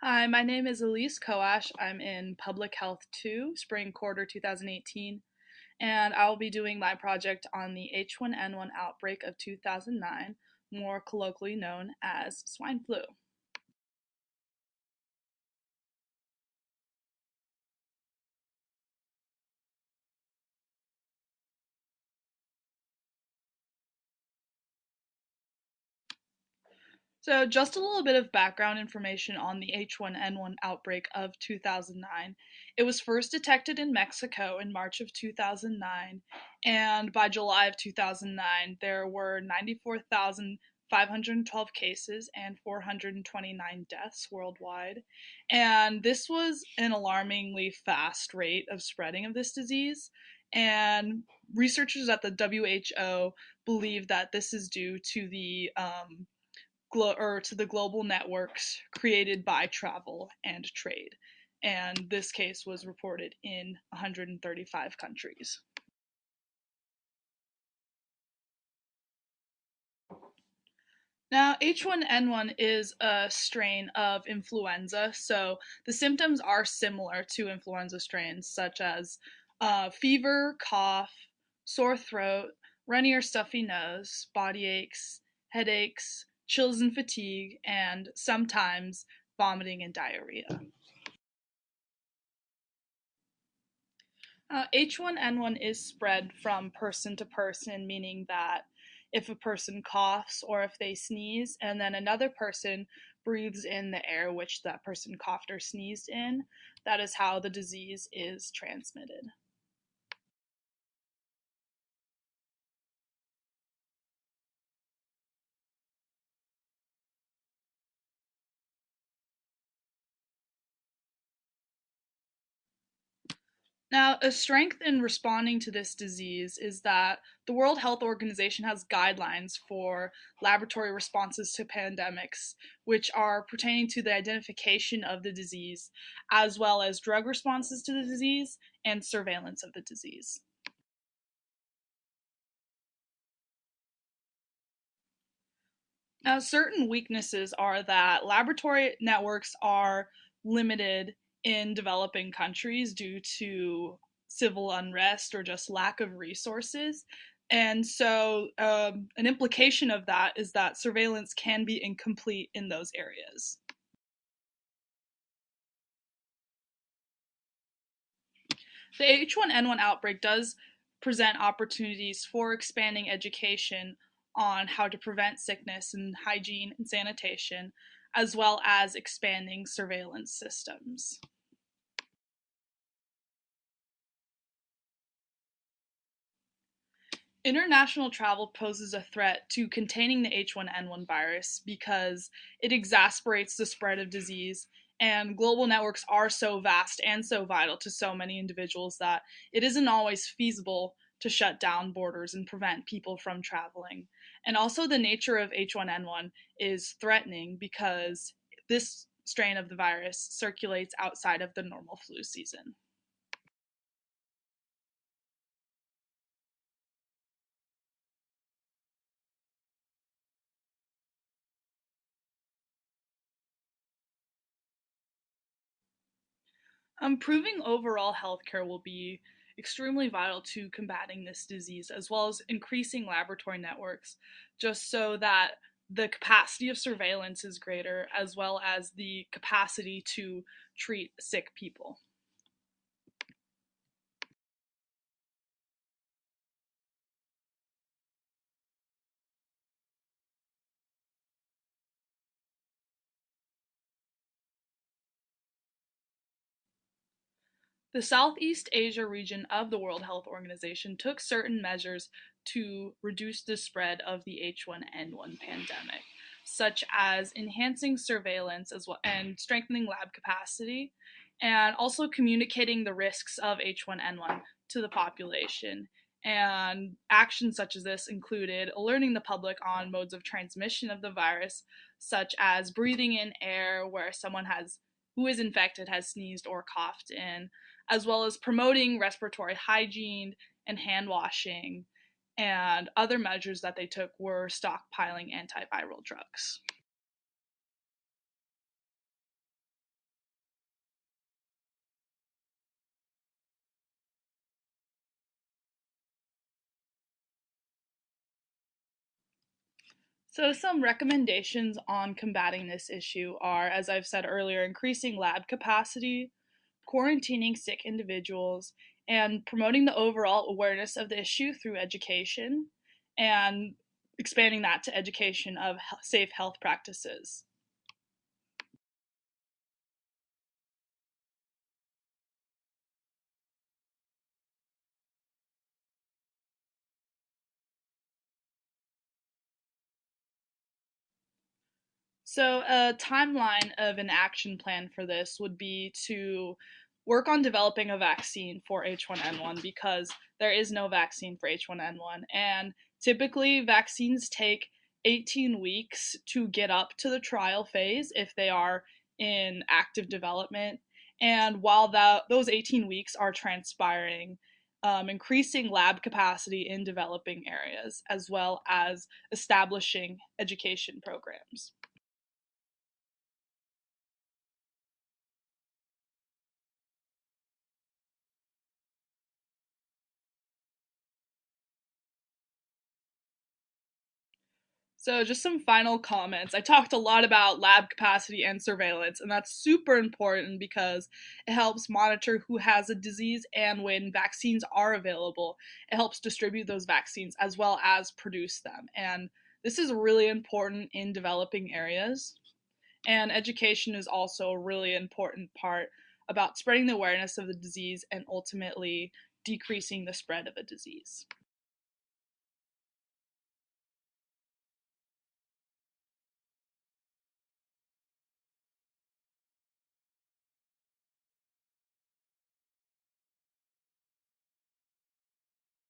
Hi, my name is Elise Coash. I'm in Public Health 2, spring quarter 2018, and I will be doing my project on the H1N1 outbreak of 2009, more colloquially known as swine flu. So, just a little bit of background information on the H1N1 outbreak of 2009. It was first detected in Mexico in March of 2009, and by July of 2009, there were 94,512 cases and 429 deaths worldwide. And this was an alarmingly fast rate of spreading of this disease. And researchers at the WHO believe that this is due to the global networks created by travel and trade. And this case was reported in 135 countries. Now, H1N1 is a strain of influenza, so the symptoms are similar to influenza strains, such as fever, cough, sore throat, runny or stuffy nose, body aches, headaches, chills and fatigue, and sometimes vomiting and diarrhea. H1N1 is spread from person to person, meaning that if a person coughs or if they sneeze, and then another person breathes in the air which that person coughed or sneezed in, that is how the disease is transmitted. Now, a strength in responding to this disease is that the World Health Organization has guidelines for laboratory responses to pandemics, which are pertaining to the identification of the disease, as well as drug responses to the disease and surveillance of the disease. Now, certain weaknesses are that laboratory networks are limited in developing countries due to civil unrest or just lack of resources. And so, an implication of that is that surveillance can be incomplete in those areas. The H1N1 outbreak does present opportunities for expanding education on how to prevent sickness and hygiene and sanitation, as well as expanding surveillance systems. International travel poses a threat to containing the H1N1 virus because it exasperates the spread of disease, and global networks are so vast and so vital to so many individuals that it isn't always feasible to shut down borders and prevent people from traveling. And also, the nature of H1N1 is threatening because this strain of the virus circulates outside of the normal flu season. Improving overall healthcare will be extremely vital to combating this disease, as well as increasing laboratory networks, just so that the capacity of surveillance is greater, as well as the capacity to treat sick people. The Southeast Asia region of the World Health Organization took certain measures to reduce the spread of the H1N1 pandemic, such as enhancing surveillance as well and strengthening lab capacity, and also communicating the risks of H1N1 to the population. And actions such as this included alerting the public on modes of transmission of the virus, such as breathing in air where someone has who is infected has sneezed or coughed in, as well as promoting respiratory hygiene and hand washing. And other measures that they took were stockpiling antiviral drugs. So, some recommendations on combating this issue are, as I've said earlier, increasing lab capacity, quarantining sick individuals, and promoting the overall awareness of the issue through education and expanding that to education of safe health practices. So, a timeline of an action plan for this would be to work on developing a vaccine for H1N1 because there is no vaccine for H1N1. And typically, vaccines take 18 weeks to get up to the trial phase if they are in active development. And while those 18 weeks are transpiring, increasing lab capacity in developing areas, as well as establishing education programs. So, just some final comments. I talked a lot about lab capacity and surveillance, and that's super important because it helps monitor who has a disease, and when vaccines are available, it helps distribute those vaccines as well as produce them. And this is really important in developing areas. And education is also a really important part about spreading the awareness of the disease and ultimately decreasing the spread of a disease.